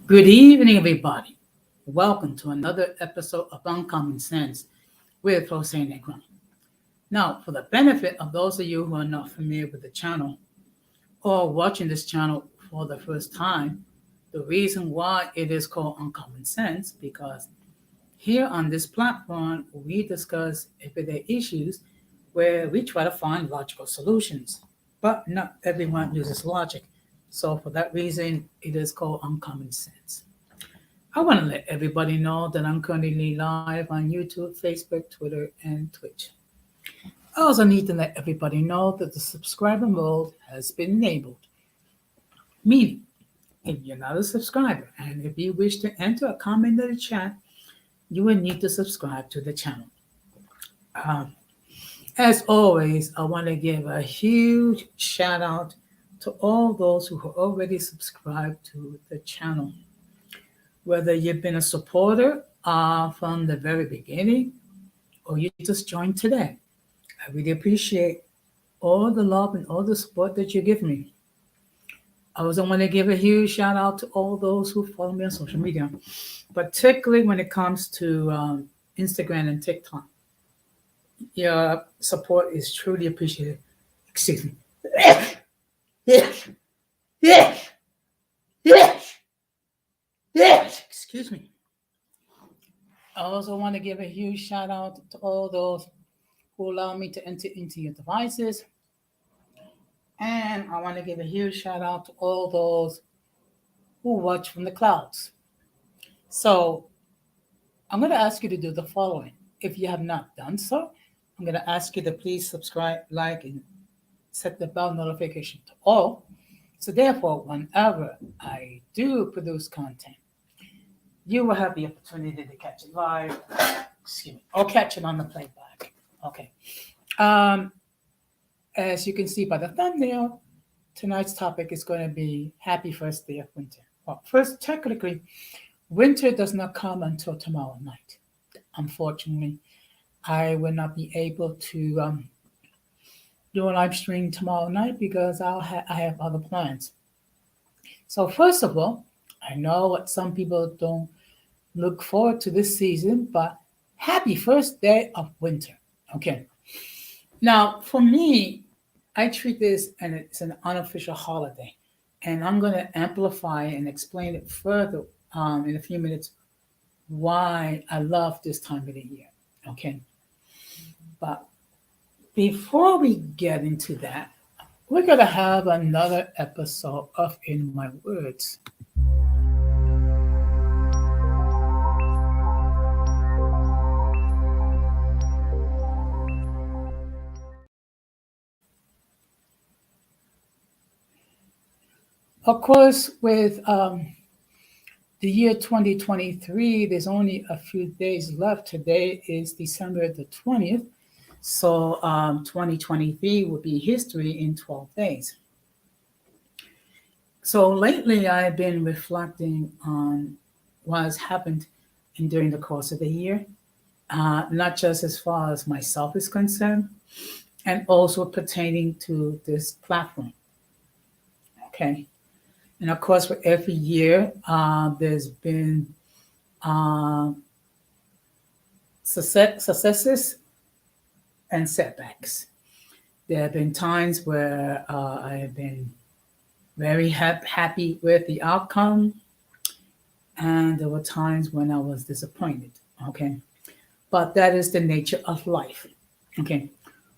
Good evening, everybody. Welcome to another episode of Uncommon Sense with Jose Negron. Now, for the benefit of those of you who are not familiar with the channel or watching this channel for the first time, the reason why it is called Uncommon Sense because here on this platform we discuss everyday issues where we try to find logical solutions, but not everyone uses logic. So for that reason, it is called Uncommon Sense. I want to let everybody know that I'm currently live on YouTube, Facebook, Twitter, and Twitch. I also need to let everybody know that the subscriber mode has been enabled, meaning if you're not a subscriber and if you wish to enter a comment in the chat, you will need to subscribe to the channel. Um, as always, I want to give a huge shout out to all those who are already subscribed to the channel. Whether you've been a supporter from the very beginning or you just joined today, I really appreciate all the love and all the support that you give me. I also want to give a huge shout out to all those who follow me on social media, particularly when it comes to Instagram and TikTok. Your support is truly appreciated. Excuse me. Yes. Yes. Yes. Yes. Excuse me. I also want to give a huge shout out to all those who allow me to enter into your devices. And I want to give a huge shout out to all those who watch from the clouds. So I'm going to ask you to do the following. If you have not done so, I'm going to ask you to please subscribe, like, and set the bell notification to all. So therefore, whenever I do produce content, you will have the opportunity to catch it live, or catch it on the playback. Okay. As you can see by the thumbnail, tonight's topic is going to be Happy First Day of Winter. Well, first, technically, winter does not come until tomorrow night. Unfortunately, I will not be able to do a live stream tomorrow night because I have other plans. So first of all, I know what some people don't look forward to this season, but happy first day of winter. Okay. Now, for me, I treat this and it's an unofficial holiday, and I'm going to amplify and explain it further in a few minutes why I love this time of the year. Okay. But before we get into that, we're going to have another episode of In My Words. Of course, with the year 2023, there's only a few days left. Today is December the 20th. So 2023 will be history in 12 days. So lately, I've been reflecting on what has happened during the course of the year, not just as far as myself is concerned, and also pertaining to this platform. Okay. And of course, for every year, there's been successes and setbacks. There have been times where I have been very happy with the outcome, and there were times when I was disappointed. Okay, but that is the nature of life. Okay,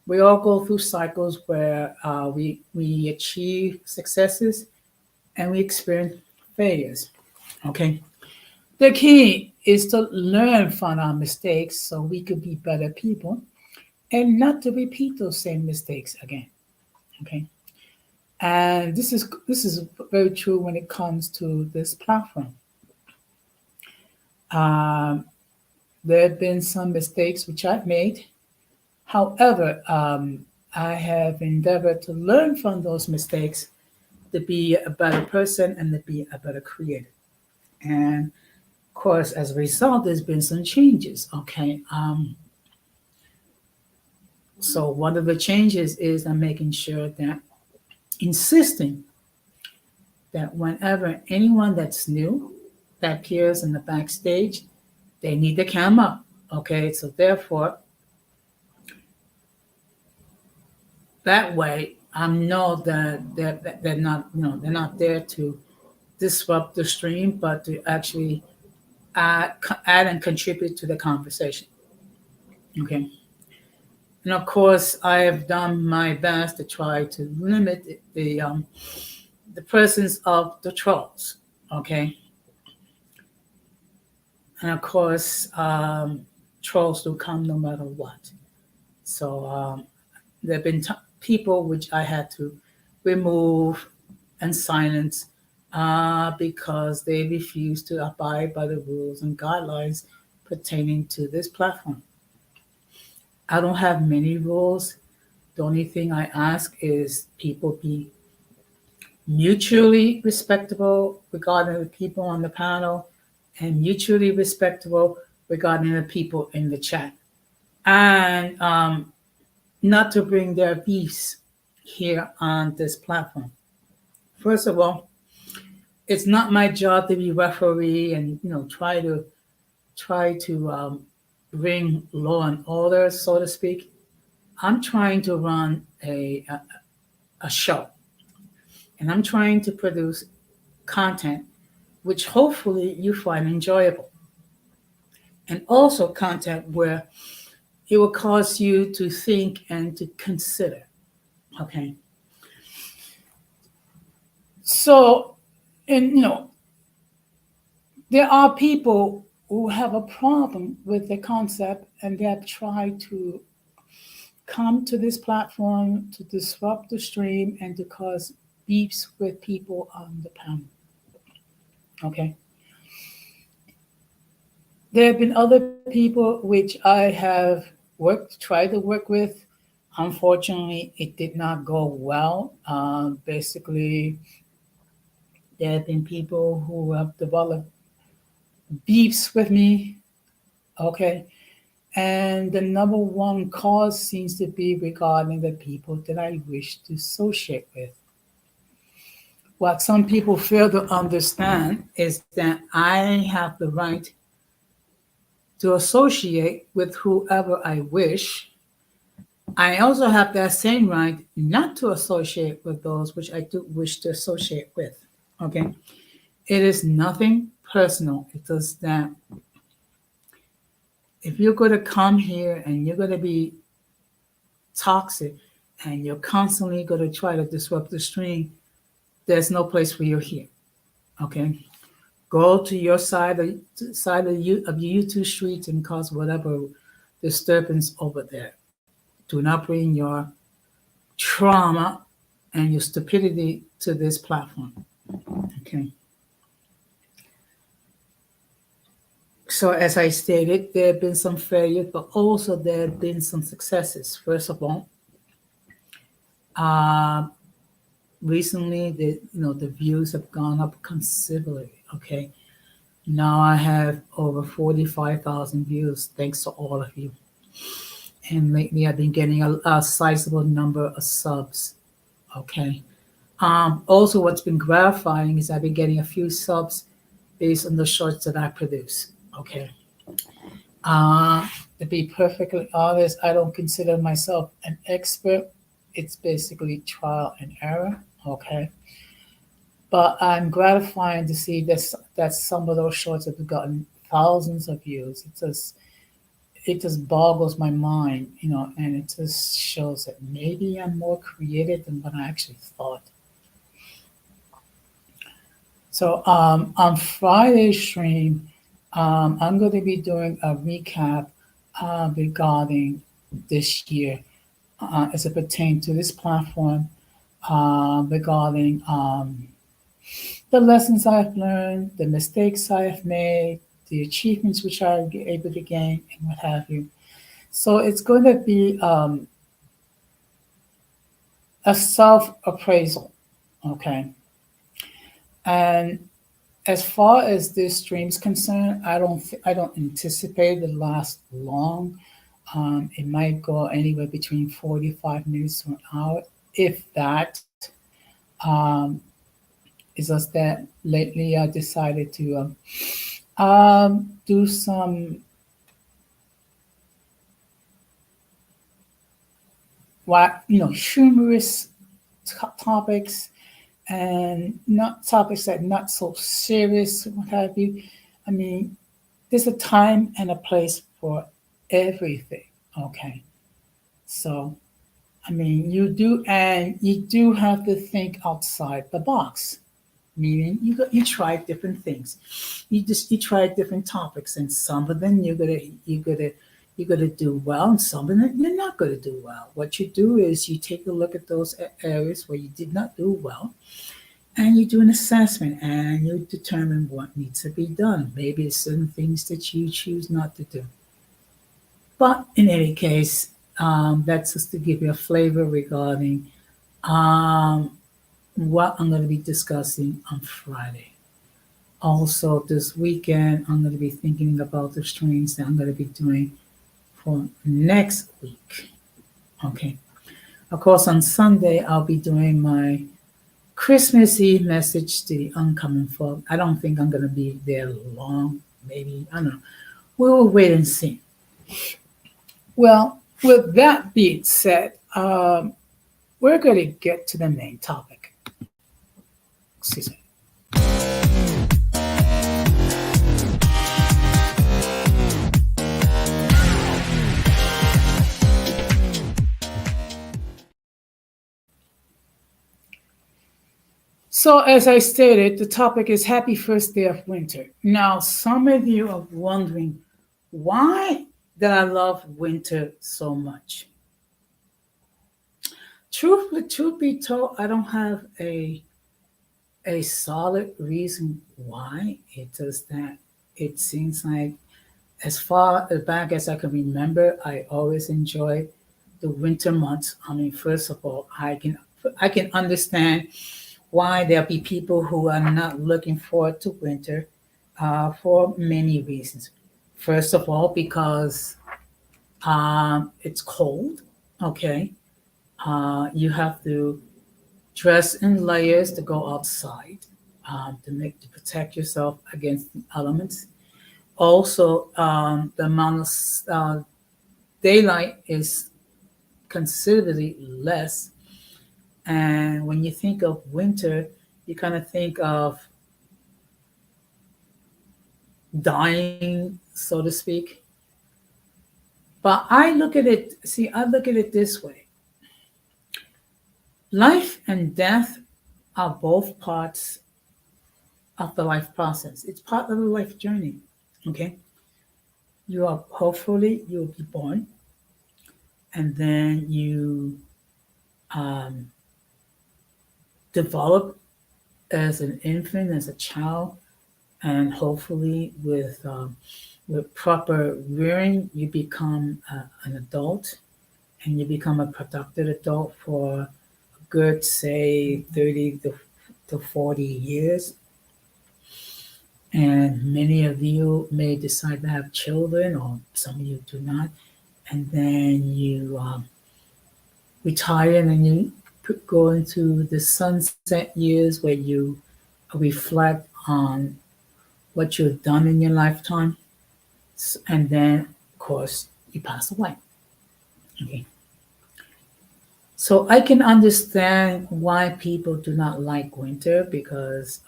we all go through cycles where we achieve successes and we experience failures. Okay, the key is to learn from our mistakes so we could be better people and not to repeat those same mistakes again. Okay, and this is very true when it comes to this platform. There have been some mistakes which I've made. However, I have endeavored to learn from those mistakes to be a better person and to be a better creator. And of course, as a result, there's been some changes. Okay. So one of the changes is I'm making sure that insisting that whenever anyone that's new that appears in the backstage, they need the camera. Okay, so therefore, that way I know that they're not, they're not there to disrupt the stream, but to actually add and contribute to the conversation. Okay. And of course, I have done my best to try to limit the presence of the trolls. Okay. And of course, trolls do come no matter what. So there have been people which I had to remove and silence because they refuse to abide by the rules and guidelines pertaining to this platform. I don't have many rules. The only thing I ask is people be mutually respectable regarding the people on the panel and mutually respectable regarding the people in the chat. And not to bring their beefs here on this platform. First of all, it's not my job to be referee and try to bring law and order, so to speak. I'm trying to run a show, and I'm trying to produce content which hopefully you find enjoyable, and also content where it will cause you to think and to consider. Okay. So, and there are people who have a problem with the concept and they have tried to come to this platform to disrupt the stream and to cause beefs with people on the panel. Okay. There have been other people which I have tried to work with. Unfortunately, it did not go well. Basically, there have been people who have developed beefs with me. Okay. And the number one cause seems to be regarding the people that I wish to associate with. What some people fail to understand is that I have the right to associate with whoever I wish. I also have that same right not to associate with those which I do wish to associate with. Okay. It is nothing personal. It is that if you're going to come here and you're going to be toxic and you're constantly going to try to disrupt the stream, there's no place for you here. Okay. Go to your of your YouTube streets and cause whatever disturbance over there. Do not bring your trauma and your stupidity to this platform. Okay. So as I stated, there have been some failures, but also there have been some successes. First of all, recently the views have gone up considerably. Okay. Now I have over 45,000 views, thanks to all of you. And lately I've been getting a sizable number of subs. Okay. Also, what's been gratifying is I've been getting a few subs based on the shorts that I produce. Okay. To be perfectly honest, I don't consider myself an expert. It's basically trial and error. Okay. But I'm gratifying to see that some of those shorts have gotten thousands of views. It just boggles my mind, and it just shows that maybe I'm more creative than what I actually thought. So on Friday's stream, I'm going to be doing a recap regarding this year as it pertains to this platform regarding the lessons I've learned, the mistakes I have made, the achievements which I was able to gain, and what have you. So it's going to be a self-appraisal, okay? And as far as this stream is concerned, I don't anticipate it last long. It might go anywhere between 45 minutes to an hour, if that. Um, It's just that lately I decided to do some what humorous topics, and not topics that not so serious, what have you. I mean, there's a time and a place for everything. Okay, so I mean, you do have to think outside the box. Meaning, you try different things. You try different topics, and some of them you're gonna do well, and some of them you're not gonna do well. What you do is you take a look at those areas where you did not do well, and you do an assessment, and you determine what needs to be done. Maybe it's certain things that you choose not to do. But in any case, that's just to give you a flavor regarding um, what I'm going to be discussing on Friday. Also, this weekend, I'm going to be thinking about the streams that I'm going to be doing for next week. Okay. Of course, on Sunday, I'll be doing my Christmas Eve message to the oncoming folk. I don't think I'm going to be there long. Maybe, I don't know. We'll wait and see. Well, with that being said, we're going to get to the main topic. Excuse me. So, as I stated, the topic is Happy First Day of Winter. Now, some of you are wondering, why did I love winter so much? Truth be told, I don't have a solid reason why. It does that. It seems like, as far back as I can remember, I always enjoyed the winter months. I mean, first of all, I can understand why there'll be people who are not looking forward to winter for many reasons. First of all, because it's cold. Okay, you have to dress in layers to go outside, to protect yourself against the elements. Also, the amount of daylight is considerably less. And when you think of winter, you kind of think of dying, so to speak. But I look at it this way: life and death are both parts of the life process. It's part of the life journey. Okay. You'll be born, and then you um, develop as an infant, as a child, and hopefully with proper rearing, you become an adult, and you become a productive adult for a good, say, 30 to 40 years. And many of you may decide to have children, or some of you do not. And then you retire, and then you go into the sunset years where you reflect on what you've done in your lifetime. And then, of course, you pass away. Okay. So I can understand why people do not like winter because,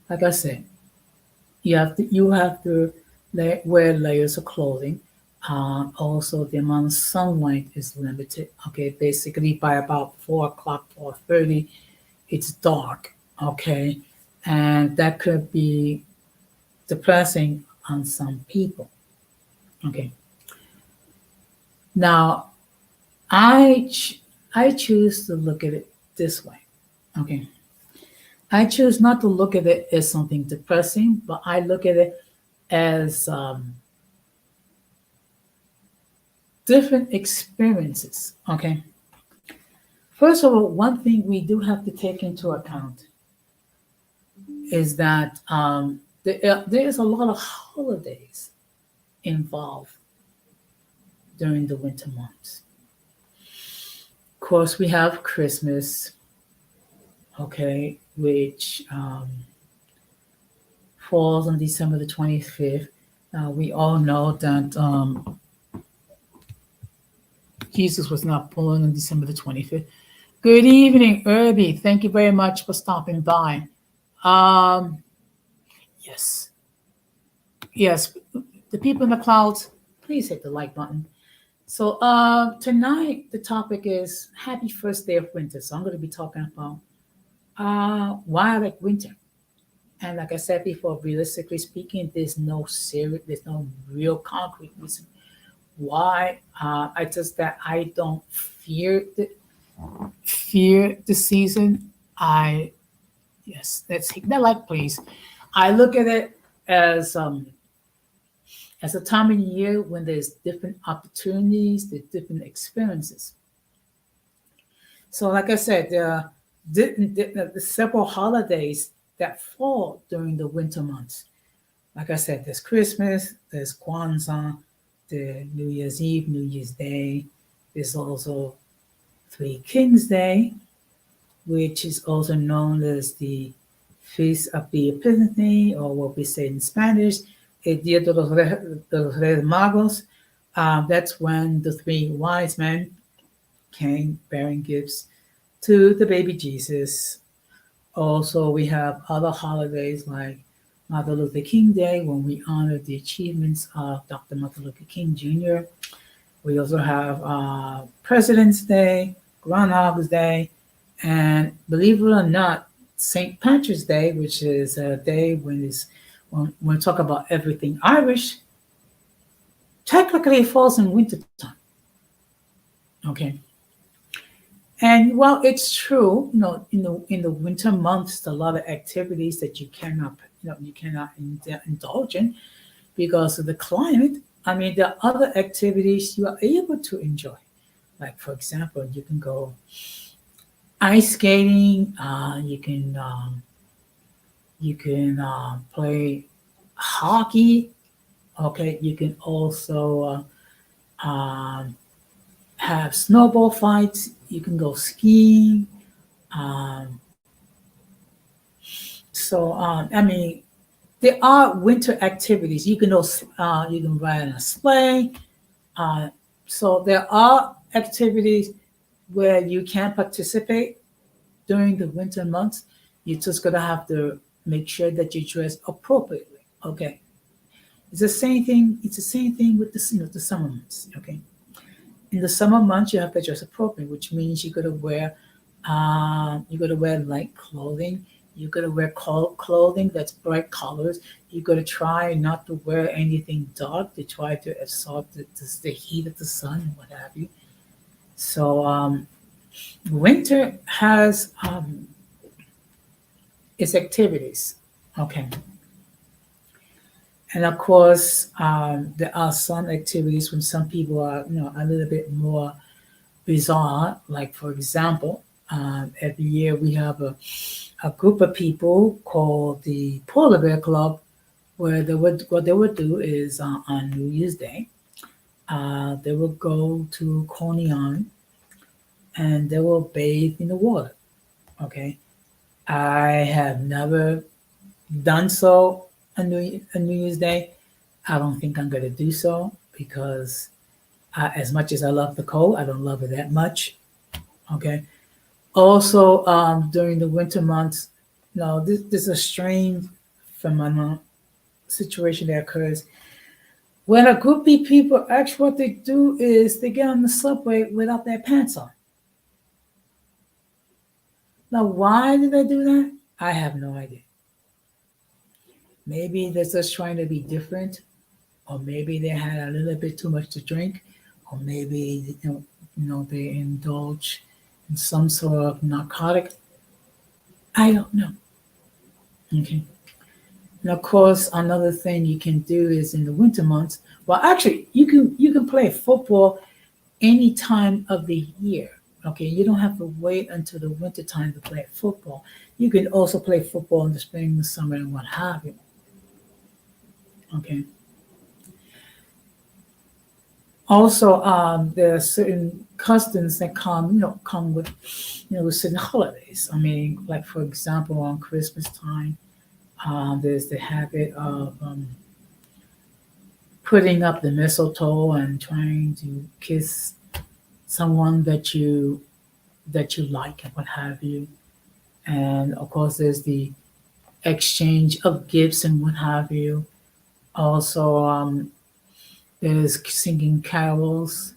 like I said, you have to wear layers of clothing. Also, the amount of sunlight is limited. Okay, basically by about 4 o'clock, 4:30, it's dark. Okay, and that could be depressing on some people. Okay, now I ch- I choose to look at it this way. Okay, I choose not to look at it as something depressing, but I look at it as different experiences. Okay, first of all, one thing we do have to take into account is that there is a lot of holidays involved during the winter months. Of course, we have Christmas, okay, which falls on December the 25th. We all know that Jesus was not born on December the 25th. Good evening, Irby. Thank you very much for stopping by. Um, yes, yes, the people in the clouds, please hit the like button. So tonight the topic is Happy First Day of Winter. So I'm going to be talking about why I like winter. And like I said before, realistically speaking, there's no real concrete reason why. I just that I don't fear the season. I Yes, let's hit that like please. I look at it as um as a time of year when there's different opportunities, there's different experiences. So, like I said, there are several holidays that fall during the winter months. Like I said, there's Christmas, there's Kwanzaa, the New Year's Eve, New Year's Day. There's also Three Kings Day, which is also known as the Feast of the Epiphany, or what we say in Spanish, El Día de los Reyes Magos. That's when the three wise men came bearing gifts to the baby Jesus. Also, we have other holidays like Martin Luther King Day, when we honor the achievements of Dr. Martin Luther King Jr. We also have President's Day, Groundhog's Day, and believe it or not, St. Patrick's Day, which is a day when we talk about everything Irish, technically it falls in winter time. Okay. And while it's true, in the winter months, a lot of activities that you cannot indulge in because of the climate. I mean, there are other activities you are able to enjoy. Like, for example, you can go ice skating. You can play hockey. Okay, you can also have snowball fights. You can go skiing. Um, I mean, there are winter activities. You can ride on a sleigh. Uh, so there are activities where you can participate during the winter months. You're just gonna have to make sure that you dress appropriately. Okay. It's the same thing. It's the same thing with the summer months. Okay. In the summer months, you have to dress appropriately, which means you gotta wear light clothing. You gotta wear clothing that's bright colors. You gotta try not to wear anything dark to try to absorb the heat of the sun and what have you. So winter has its activities. Okay. And of course, there are some activities when some people are, a little bit more bizarre. Like, for example, every year we have a group of people called the Polar Bear Club, where what they would do is on New Year's Day, they will go to Coney Island and they will bathe in the water. Okay, I have never done so on New Year's Day. I don't think I'm going to do so because as much as I love the cold, I don't love it that much. Okay. Also, during the winter months, this is a strange phenomenon situation that occurs when a group of people actually what they do is they get on the subway without their pants on. Now, why do they do that? I have no idea. Maybe they're just trying to be different, or maybe they had a little bit too much to drink, or maybe they indulge in some sort of narcotic. I don't know. Okay. And of course, another thing you can do is in the winter months. Well, actually, you can play football any time of the year. Okay, you don't have to wait until the winter time to play football. You can also play football in the spring, the summer, and what have you. Okay. Also, there are certain customs that come with, with certain holidays. I mean, like for example, on Christmas time, there's the habit of putting up the mistletoe and trying to kiss someone that you like and what have you. And of course, there's the exchange of gifts and what have you. Also, there's singing carols,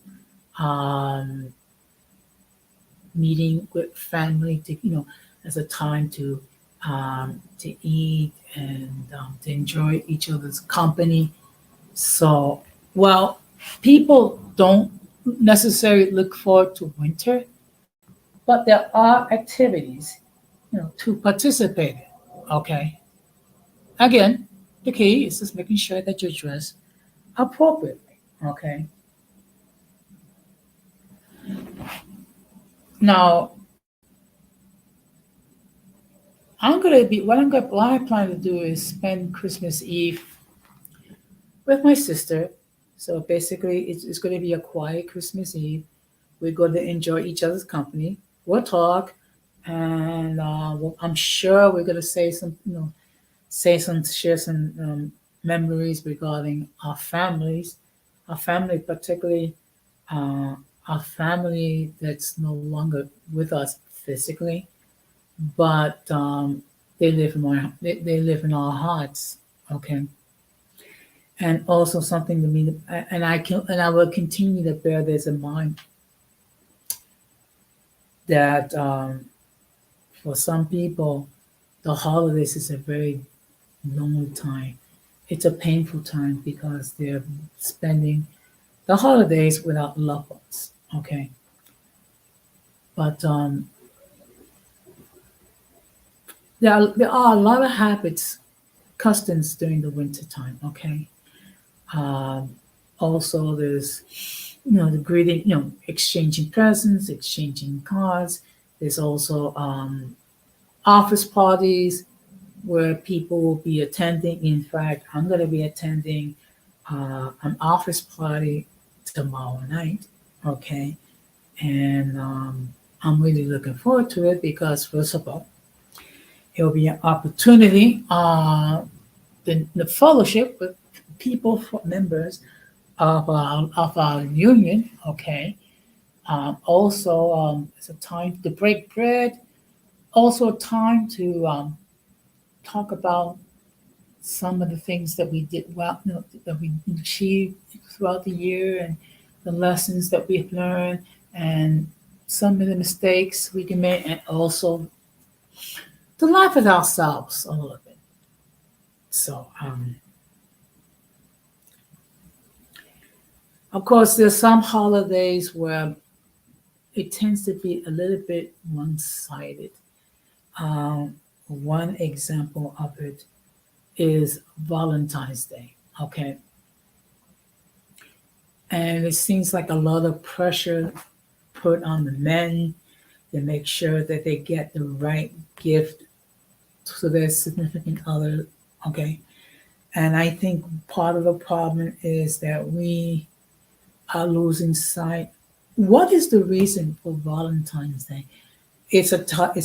um, meeting with family to as a time to eat and to enjoy each other's company. So, well, people don't necessarily look forward to winter, but there are activities, to participate in. Okay. Again, the key is just making sure that you dress appropriately. Okay. Now, what I plan to do is spend Christmas Eve with my sister. So basically, it's going to be a quiet Christmas Eve. We're going to enjoy each other's company. We'll talk, and I'm sure we're going to share some memories regarding our family, particularly uh, our family that's no longer with us physically, but they live in our hearts. Okay, and also something to me, and I will continue to bear this in mind that for some people, the holidays is a very lonely time. It's a painful time because they're spending the holidays without loved ones. Okay, but there are a lot of habits, customs during the winter time. Okay, um, also there's the greeting, exchanging presents, exchanging cards. There's also office parties where people will be attending. In fact, I'm going to be attending an office party tomorrow night. Okay. And I'm really looking forward to it because, first of all, it'll be an opportunity, the fellowship with people, members of our union. Okay. Also, it's a time to break bread. Also, a time to talk about some of the things that we did well, that we achieved throughout the year, and the lessons that we've learned, and some of the mistakes we can make, and also to laugh at ourselves a little bit. So, of course, there's some holidays where it tends to be a little bit one-sided. One example of it is Valentine's Day. Okay, and it seems like a lot of pressure put on the men to make sure that they get the right gift to their significant other. Okay, and I think part of the problem is that we are losing sight. What is the reason for Valentine's Day? It's a day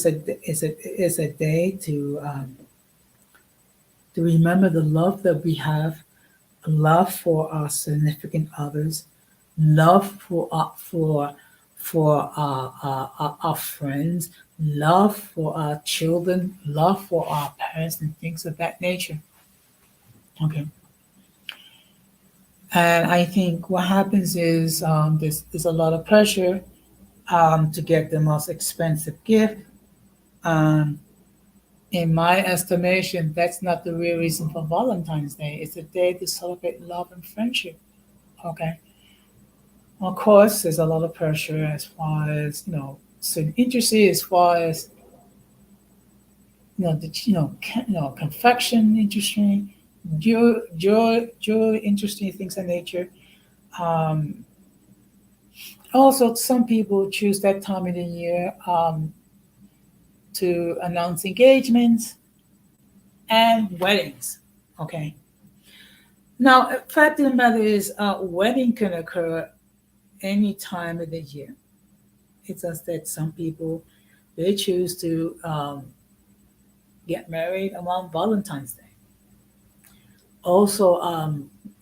to remember the love that we have, love for our significant others, love for our friends, love for our children, love for our parents, and things of that nature. Okay. And I think what happens is there's a lot of pressure to get the most expensive gift. Um, in my estimation, that's not the real reason for Valentine's Day. It's a day to celebrate love and friendship. Okay. Of course, there's a lot of pressure as far as certain industry, as far as confection industry, jewelry industry, things of nature. Um, Also, some people choose that time of the year to announce engagements and weddings. Okay. Now, the fact of the matter is, a wedding can occur any time of the year. It's just that some people they choose to get married around Valentine's Day. Also,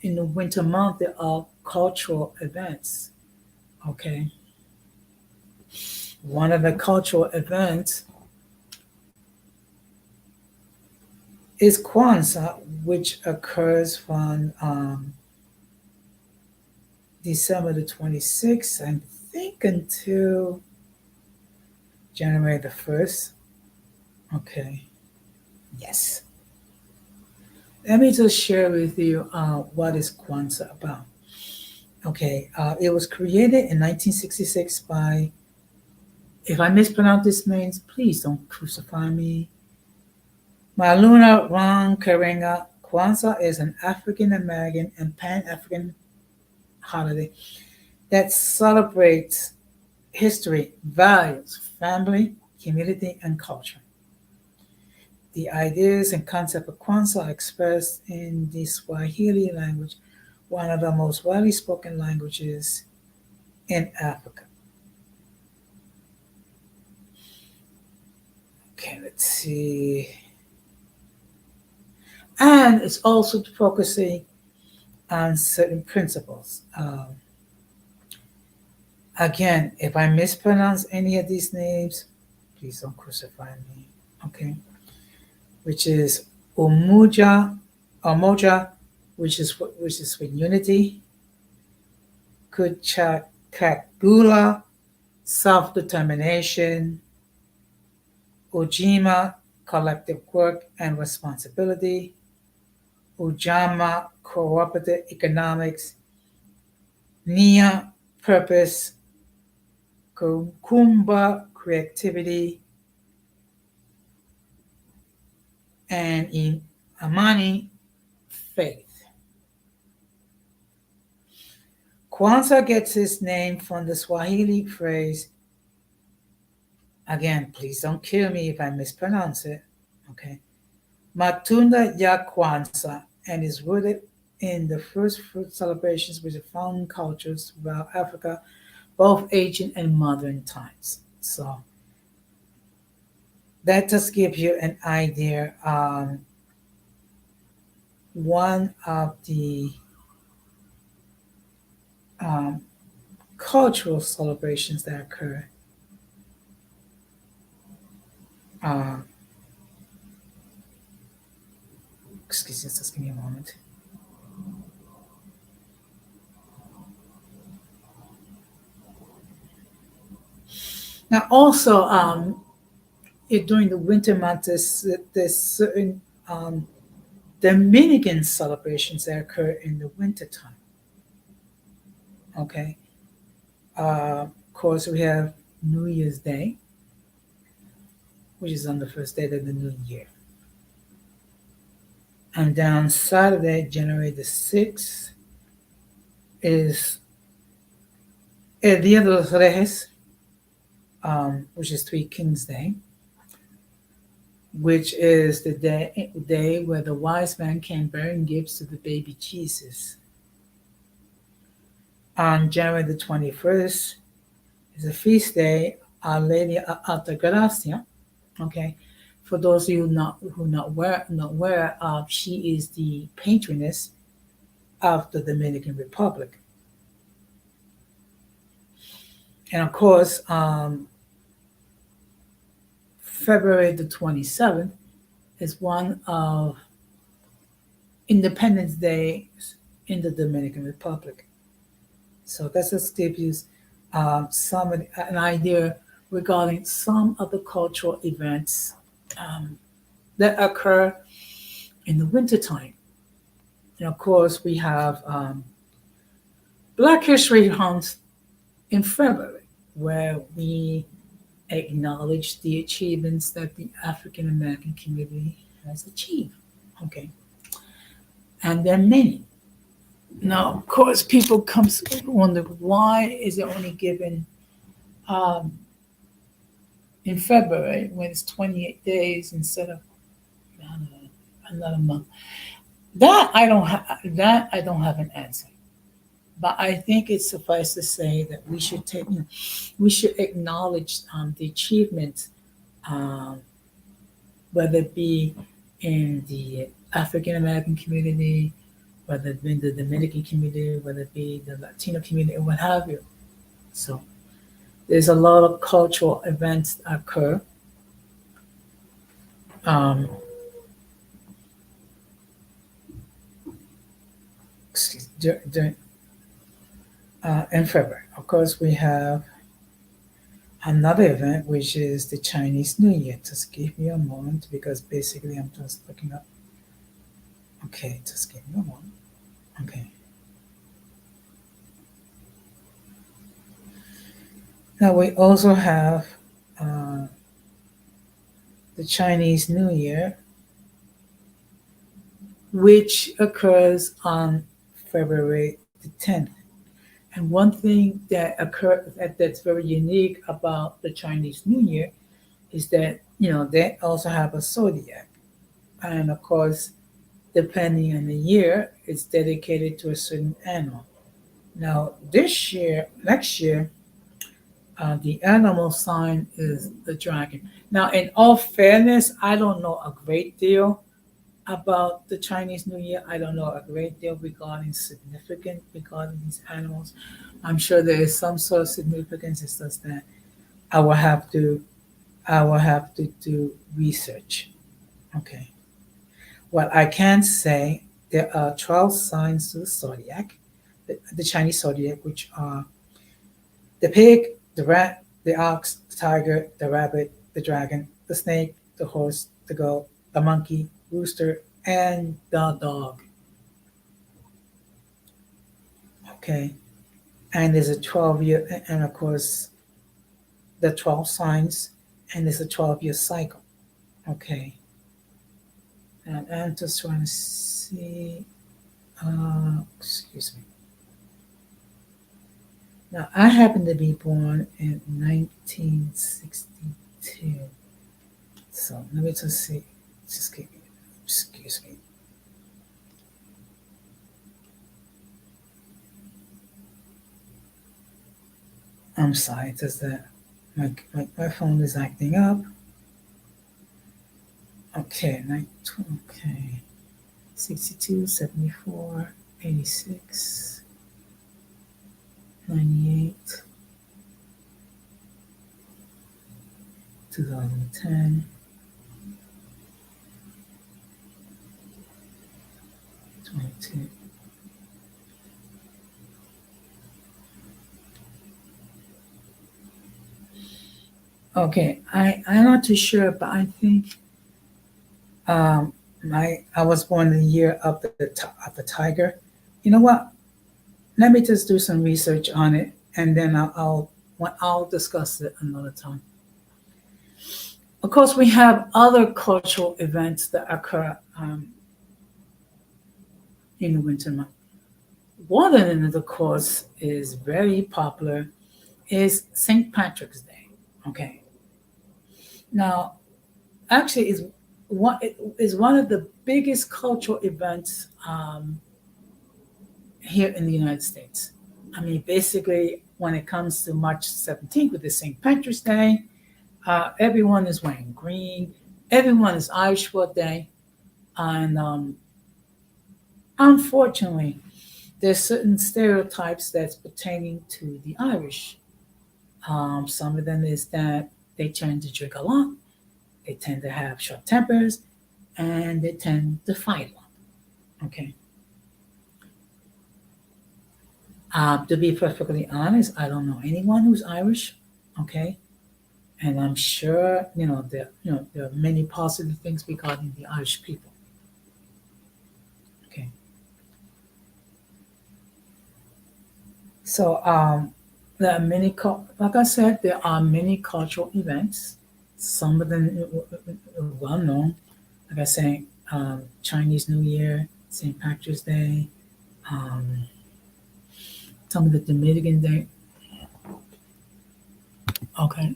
in the winter month, there are cultural events. Okay, one of the cultural events is Kwanzaa, which occurs from December the 26th, I think, until January the 1st. Okay, yes. Let me just share with you what is Kwanzaa about. Okay, it was created in 1966 by, if I mispronounce this names, please don't crucify me. Maluna Rangkarenga. Kwanzaa is an African American and Pan African holiday that celebrates history, values, family, community, and culture. The ideas and concept of Kwanzaa are expressed in the Swahili language, one of the most widely spoken languages in Africa. Okay, let's see. And it's also focusing on certain principles. Again, if I mispronounce any of these names, please don't crucify me. Okay, which is Umoja, which is for unity. Kuchakagula, self-determination. Ujima, collective work and responsibility. Ujama, cooperative economics. Nia, purpose. Kumba, creativity. And in Amani, faith. Kwanzaa gets its name from the Swahili phrase, again, please don't kill me if I mispronounce it, okay? Matunda ya Kwanzaa, and is rooted in the first fruit celebrations which are found in cultures throughout Africa, both ancient and modern times. So that just gives you an idea on one of the cultural celebrations that occur. Excuse me, just give me a moment. Now, also, during the winter months, there's certain Dominican celebrations that occur in the wintertime. Okay. Of course, we have New Year's Day, which is on the first day of the new year. And then on Saturday, January the 6th, is El Dia de los Reyes, which is Three Kings Day, which is the day where the wise man came bearing gifts to the baby Jesus. On January the 21st is a feast day, Our Lady Altagracia. Okay, for those of you who not aware of, she is the patroness of the Dominican Republic. And of course, February the 27th is one of Independence Day in the Dominican Republic. So that's just give you an idea regarding some of the cultural events that occur in the wintertime. And of course, we have Black History Month in February, where we acknowledge the achievements that the African American community has achieved. Okay. And there are many. Now, of course, people come to wonder, why is it only given in February when it's 28 days instead of another month? I don't have an answer. But I think it's suffice to say that we should we should acknowledge the achievements, um, whether it be in the African American community, whether it be in the Dominican community, whether it be the Latino community, or what have you. So there's a lot of cultural events that occur um, during in February. Of course, we have another event, which is the Chinese New Year. Just give me a moment because basically I'm just looking up. Okay, just give me a moment. Okay. Now we also have uh, the Chinese New Year, which occurs on February the 10th. And one thing that's very unique about the Chinese New Year is that they also have a zodiac, and of course, depending on the year, it's dedicated to a certain animal. Now, next year, the animal sign is the dragon. Now, in all fairness, I don't know a great deal about the Chinese New Year. I don't know a great deal regarding significance regarding these animals. I'm sure there is some sort of significance. It's just that I will have to I will have to do research. Okay. What I can say, there are 12 signs to the zodiac, the Chinese zodiac, which are the pig, the rat, the ox, the tiger, the rabbit, the dragon, the snake, the horse, the goat, the monkey, rooster, and the dog. Okay. And there's a 12-year, and of course, the 12 signs, and there's a 12-year cycle. Okay. And I'm just trying to see. Excuse me. Now, I happen to be born in 1962. So let me just see. Just give me, excuse me. I'm sorry, just that my phone is acting up. Okay, okay. 62, 74, 86, 98, 2010, 22. Okay, I'm not too sure, but I think I was born the year of of the tiger. You know what? Let me just do some research on it, and then I'll discuss it another time. Of course, we have other cultural events that occur in the winter month. One of them, of course, is very popular, is St. Patrick's Day. Okay. Now, actually, is one of the biggest cultural events here in the United States. I mean, basically, when it comes to March 17th with the St. Patrick's Day, everyone is wearing green. Everyone is Irish for a day. And unfortunately, there's certain stereotypes that's pertaining to the Irish. Some of them is that they tend to drink a lot, they tend to have short tempers, and they tend to fight a lot. Okay. To be perfectly honest, I don't know anyone who's Irish. Okay. And I'm sure there are many positive things regarding the Irish people. Okay. So there are like I said, there are many cultural events. Some of them are well known. Like I say, Chinese New Year, St. Patrick's Day, um, some of the Dominican Day. Okay.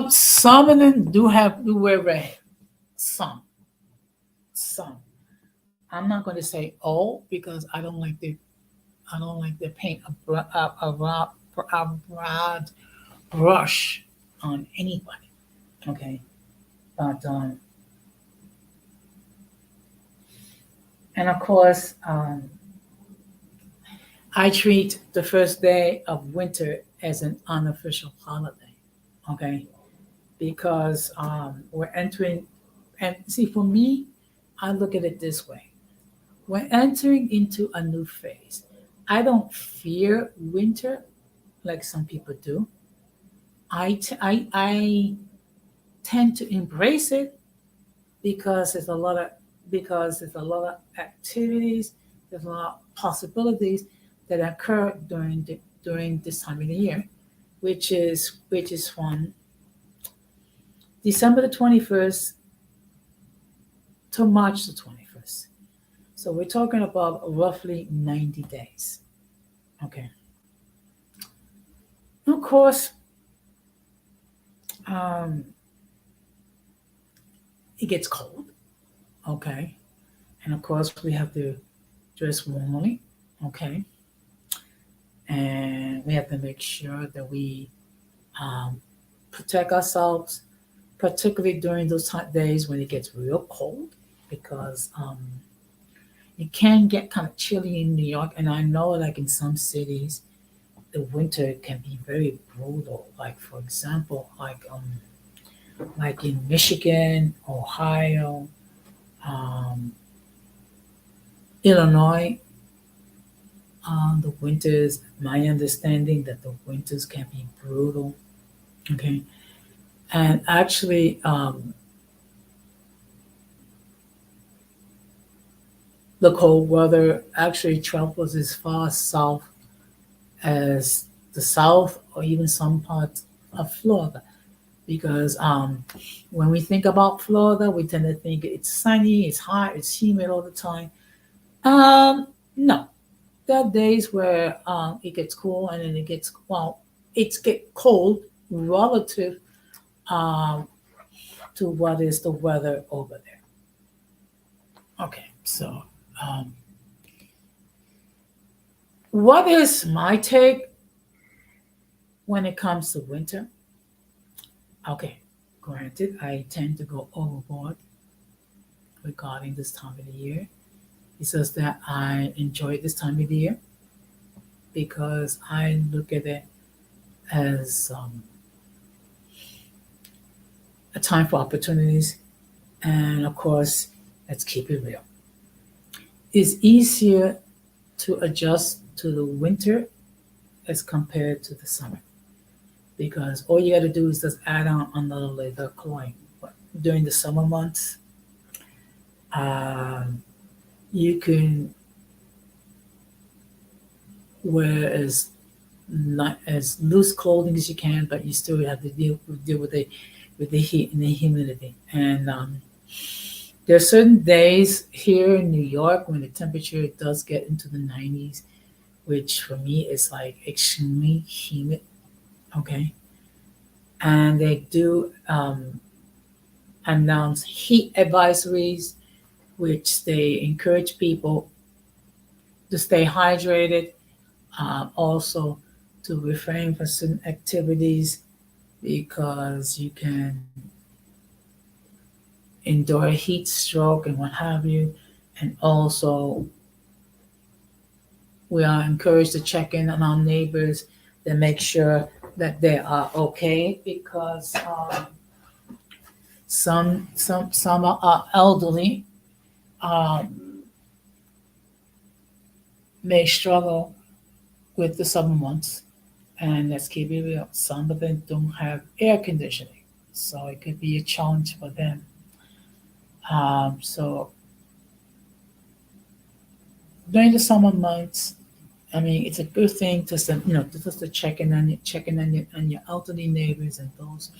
Some of them do wear red. Some. some. I'm not going to say all because I don't like to paint a broad brush on anybody. Okay, but and of course, I treat the first day of winter as an unofficial holiday. Okay, because we're entering, and see, for me, I look at it this way: we're entering into a new phase. I don't fear winter like some people do. I tend to embrace it because there's a lot of activities, there's a lot of possibilities that occur during this time of the year, which is from December the 21st to March the 21st. So we're talking about roughly 90 days. Okay. Of course, um, it gets cold. Okay. And of course, we have to dress warmly. Okay. And we have to make sure that we um, protect ourselves, particularly during those days when it gets real cold, because it can get kind of chilly in New York. And I know, like in some cities, the winter can be very brutal. Like for example, like in Michigan, Ohio, um, Illinois, the winters. My understanding that the winters can be brutal. Okay, and actually, the cold weather actually travels as far south as the South or even some parts of Florida. Because when we think about Florida, we tend to think it's sunny, it's hot, it's humid all the time. No, there are days where it gets cool and then it's get cold relative um, to what is the weather over there. Okay, so um, what is my take when it comes to winter? Okay, granted, I tend to go overboard regarding this time of the year. It's just that I enjoy this time of the year because I look at it as a time for opportunities. And of course, let's keep it real. It's easier to adjust to the winter as compared to the summer because all you got to do is just add on another layer of clothing. During the summer months, um, you can wear not as loose clothing as you can, but you still have to deal with the heat and the humidity. And there are certain days here in New York when the temperature does get into the 90s, which for me is like extremely humid. Okay, and they do announce heat advisories, which they encourage people to stay hydrated, also to refrain from certain activities because you can endure heat stroke and what have you. And also, we are encouraged to check in on our neighbors to make sure that they are okay because some are elderly um, may struggle with the summer months, and let's keep it real. Some of them don't have air conditioning, so it could be a challenge for them. So during the summer months, I mean, it's a good thing to just to check in on your elderly neighbors and those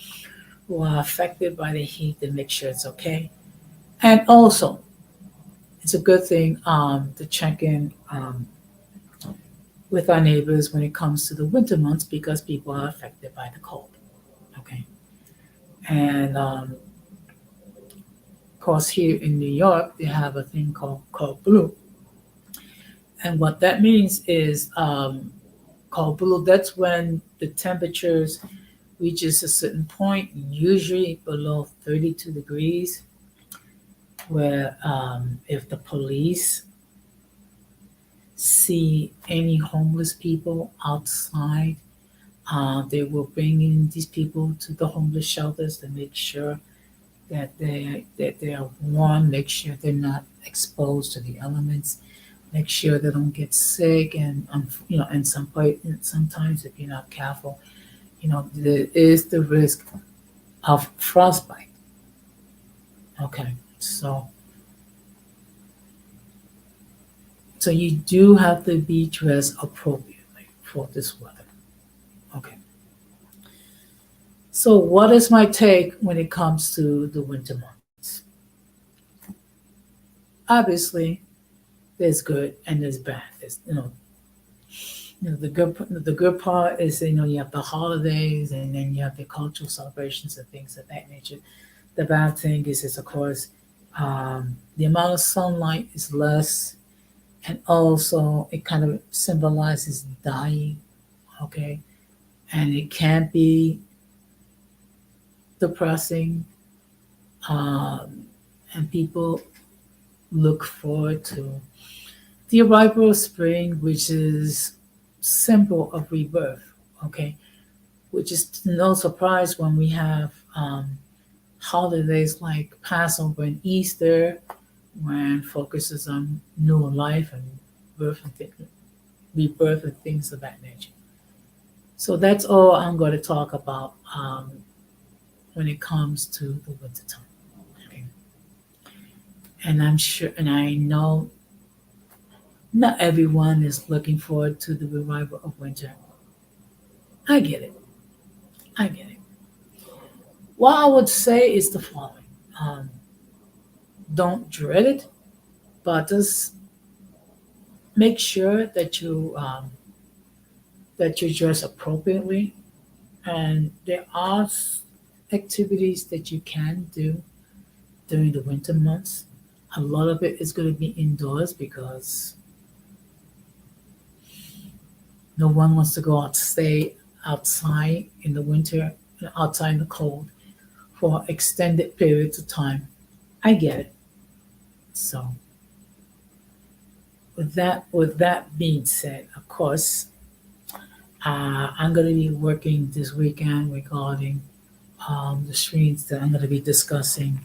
who are affected by the heat to make sure it's okay. And also, it's a good thing to check in with our neighbors when it comes to the winter months because people are affected by the cold. Okay, and course, here in New York, they have a thing called blue, and what that means is called blue. That's when the temperatures reaches a certain point, usually below 32 degrees, where if the police see any homeless people outside, they will bring in these people to the homeless shelters to make sure that they are warm, make sure they're not exposed to the elements, make sure they don't get sick, and and sometimes if you're not careful, there is the risk of frostbite. Okay, so you do have to be dressed appropriately for this weather. Okay. So what is my take when it comes to the winter months? Obviously, there's good and there's bad. The good part is you have the holidays and then you have the cultural celebrations and things of that nature. The bad thing is of course the amount of sunlight is less, and also it kind of symbolizes dying. Okay, and it can be depressing, and people look forward to the arrival of spring, which is symbol of rebirth. Okay, which is no surprise when we have holidays like Passover and Easter, when focuses on new life and birth and rebirth and things of that nature. So that's all I'm going to talk about when it comes to the winter time. Okay. And I'm sure, and I know not everyone is looking forward to the revival of winter. I get it. I get it. What I would say is the following: um, don't dread it, but just make sure that you dress appropriately. And there are activities that you can do during the winter months. A lot of it is going to be indoors because no one wants to go out, stay outside in the winter, outside in the cold for extended periods of time. I get it. So with that being said, of course, I'm going to be working this weekend regarding the screens that I'm going to be discussing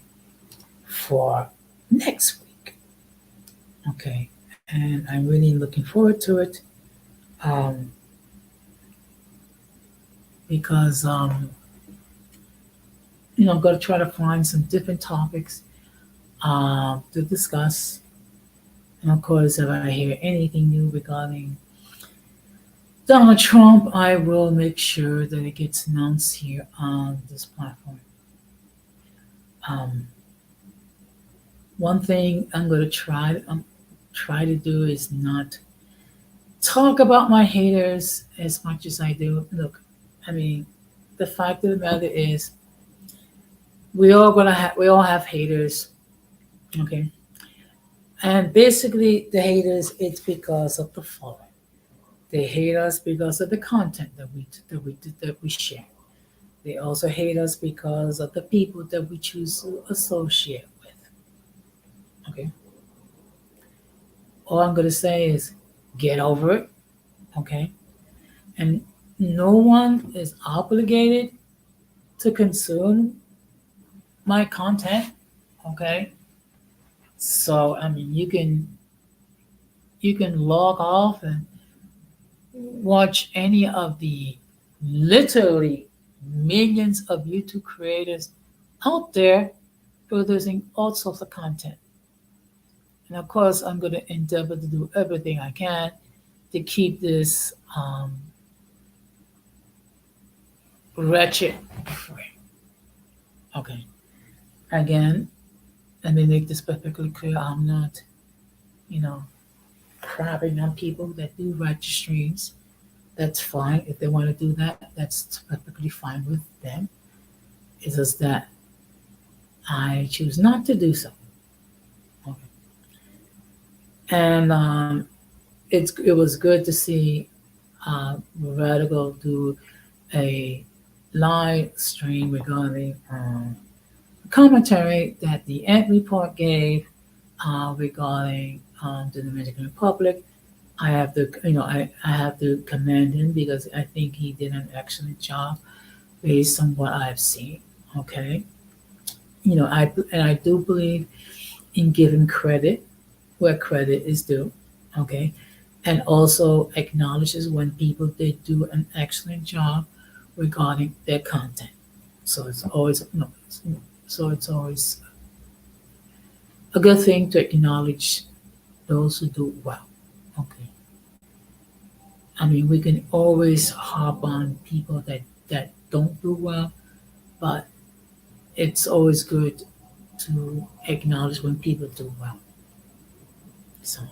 for next week. Okay, and I'm really looking forward to it um, because I'm going to try to find some different topics to discuss. And of course, if I hear anything new regarding Donald Trump, I will make sure that it gets announced here on this platform. Um, One thing I'm going to try to do is not talk about my haters as much as I do. Look, I mean, the fact of the matter is, we all have haters. Okay, and basically the haters, it's because of the following. They hate us because of the content that we share. They also hate us because of the people that we choose to associate with. Okay, all I'm gonna say is get over it. Okay, and no one is obligated to consume my content. Okay, so I mean, you can log off and watch any of the literally millions of YouTube creators out there producing all sorts of content. And of course, I'm going to endeavor to do everything I can to keep this wretched free. Okay. Again, let me make this perfectly clear. I'm not, you know, crapping on people that do wretched streams. That's fine. If they want to do that, that's perfectly fine with them. It's just that I choose not to do so. Okay. And it was good to see Radical do a live stream regarding commentary that the Ant Report gave regarding the Dominican Republic. I have to commend him because I think he did an excellent job based on what I've seen. Okay, I do believe in giving credit where credit is due. Okay, and also acknowledges when people did do an excellent job regarding their content. So it's always so it's always a good thing to acknowledge those who do well. Okay, I mean we can always harp on people that don't do well, but it's always good to acknowledge when people do well. So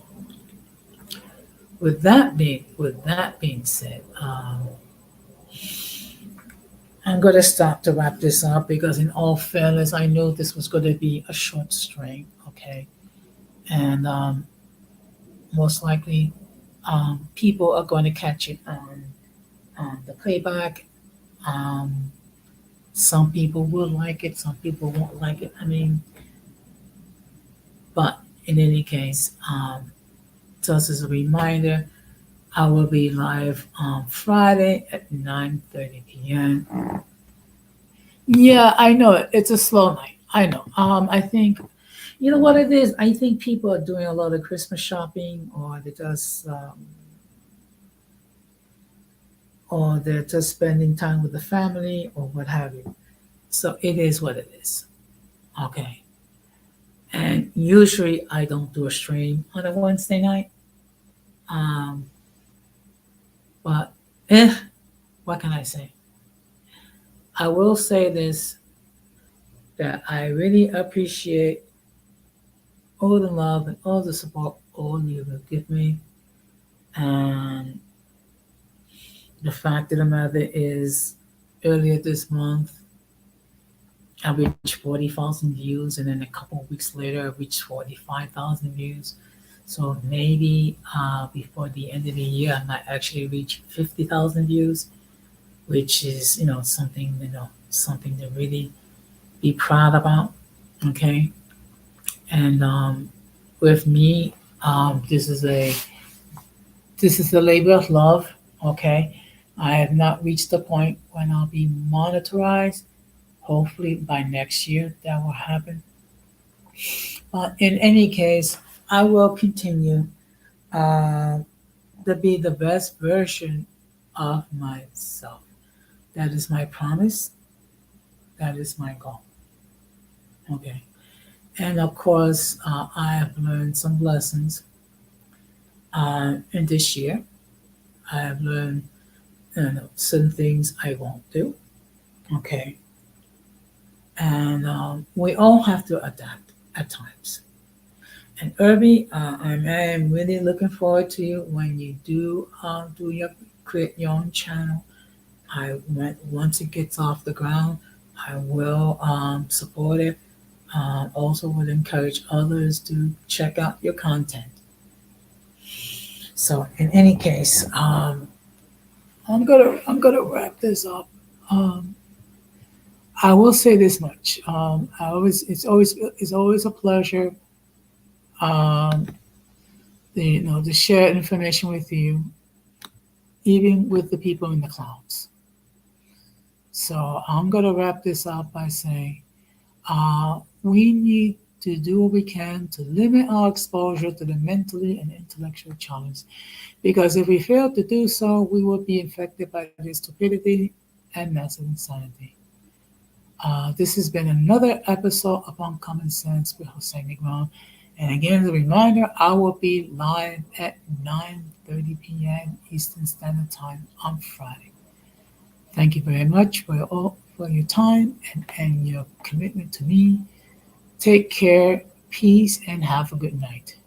with that being said, I'm gonna start to wrap this up because in all fairness, I knew this was gonna be a short stream. Okay, and most likely people are going to catch it on the playback. Um, some people will like it, some people won't like it. I mean, but in any case, just as a reminder, I will be live on Friday at 9:30 p.m. Yeah, I know it. It's a slow night. I know. I think you know what it is. I think people are doing a lot of Christmas shopping, or they're just spending time with the family, or what have you. So it is what it is. Okay. And usually I don't do a stream on a Wednesday night. Um, but what can I say? I will say this that I really appreciate all the love and all the support all you will give me. And the fact of the matter is, earlier this month, I reached 40,000 views, and then a couple of weeks later, I reached 45,000 views. So maybe before the end of the year, I might actually reach 50,000 views, which is something to really be proud about. Okay, and with me, this is a labor of love. Okay, I have not reached the point when I'll be monetized. Hopefully by next year that will happen. But in any case, I will continue uh, to be the best version of myself. That is my promise. That is my goal. Okay. And of course, I have learned some lessons in this year. I have learned certain things I won't do. Okay. And we all have to adapt at times. And Irby, I am really looking forward to you when you do your create your own channel. Once it gets off the ground, I will support it. Also, will encourage others to check out your content. So, in any case, I'm gonna wrap this up. Um, I will say this much. It's always a pleasure. Um, to share information with you, even with the people in the clouds. So I'm gonna wrap this up by saying, we need to do what we can to limit our exposure to the mentally and intellectual challenge, because if we fail to do so, we will be infected by the stupidity and massive insanity. This has been another episode of Uncommon Sense with Jose Negron. And again, as a reminder, I will be live at 9:30 p.m. Eastern Standard Time on Friday. Thank you very much for your time and your commitment to me. Take care, peace, and have a good night.